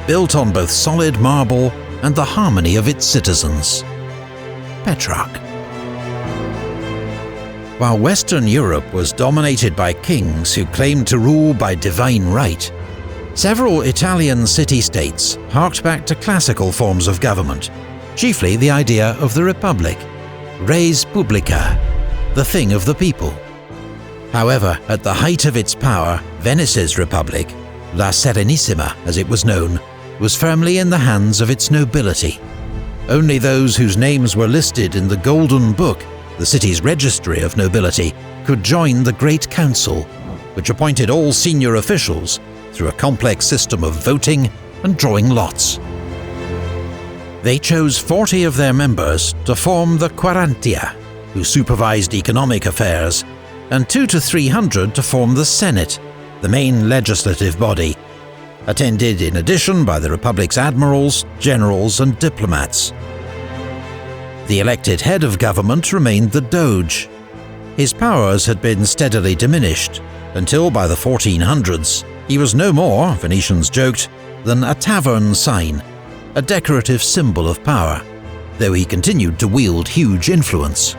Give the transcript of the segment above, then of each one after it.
built on both solid marble and the harmony of its citizens. Petrarch. While Western Europe was dominated by kings who claimed to rule by divine right, several Italian city-states harked back to classical forms of government, chiefly the idea of the Republic, res publica, the thing of the people. However, at the height of its power, Venice's Republic, La Serenissima as it was known, was firmly in the hands of its nobility. Only those whose names were listed in the Golden Book, the city's registry of nobility, could join the Great Council, which appointed all senior officials through a complex system of voting and drawing lots. They chose 40 of their members to form the Quarantia, who supervised economic affairs, and 200 to 300 to form the Senate, the main legislative body, attended in addition by the Republic's admirals, generals and diplomats. The elected head of government remained the Doge. His powers had been steadily diminished, until by the 1400s he was no more, Venetians joked, than a tavern sign, a decorative symbol of power, though he continued to wield huge influence.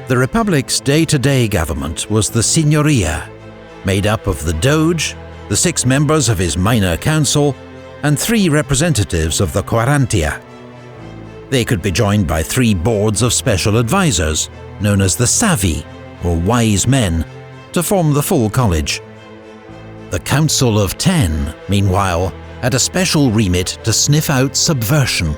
The Republic's day-to-day government was the Signoria, made up of the Doge, the 6 members of his minor council, and 3 representatives of the Quarantia. They could be joined by 3 boards of special advisors, known as the Savi, or wise men, to form the full college. The Council of 10, meanwhile, had a special remit to sniff out subversion.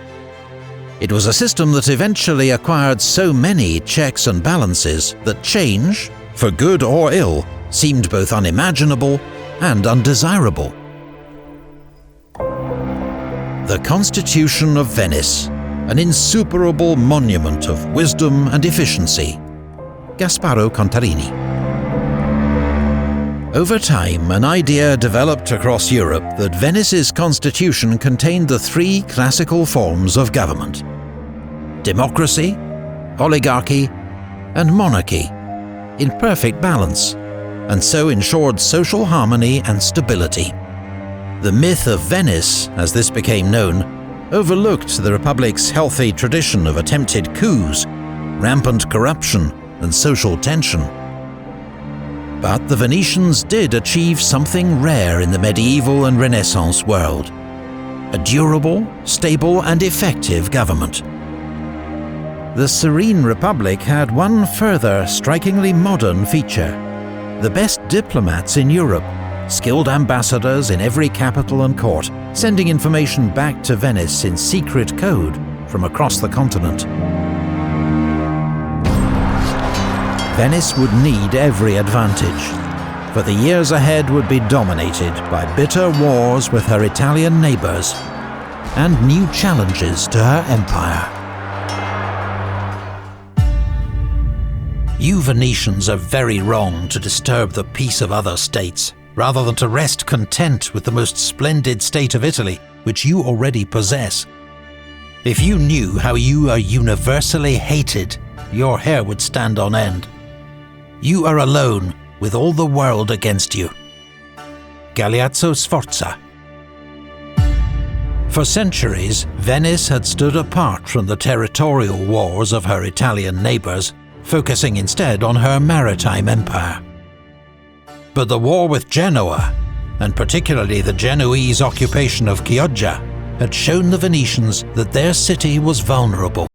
It was a system that eventually acquired so many checks and balances that change, for good or ill, seemed both unimaginable and undesirable. The Constitution of Venice, an insuperable monument of wisdom and efficiency. Gasparo Contarini. Over time, an idea developed across Europe that Venice's constitution contained the 3 classical forms of government: democracy, oligarchy, and monarchy, in perfect balance, and so ensured social harmony and stability. The myth of Venice, as this became known, overlooked the Republic's healthy tradition of attempted coups, rampant corruption, and social tension. But the Venetians did achieve something rare in the medieval and Renaissance world: a durable, stable, and effective government. The Serene Republic had one further strikingly modern feature: the best diplomats in Europe, skilled ambassadors in every capital and court, sending information back to Venice in secret code from across the continent. Venice would need every advantage, for the years ahead would be dominated by bitter wars with her Italian neighbours and new challenges to her empire. You Venetians are very wrong to disturb the peace of other states, rather than to rest content with the most splendid state of Italy, which you already possess. If you knew how you are universally hated, your hair would stand on end. You are alone, with all the world against you. Galeazzo Sforza. For centuries, Venice had stood apart from the territorial wars of her Italian neighbours, focusing instead on her maritime empire. But the war with Genoa, and particularly the Genoese occupation of Chioggia, had shown the Venetians that their city was vulnerable.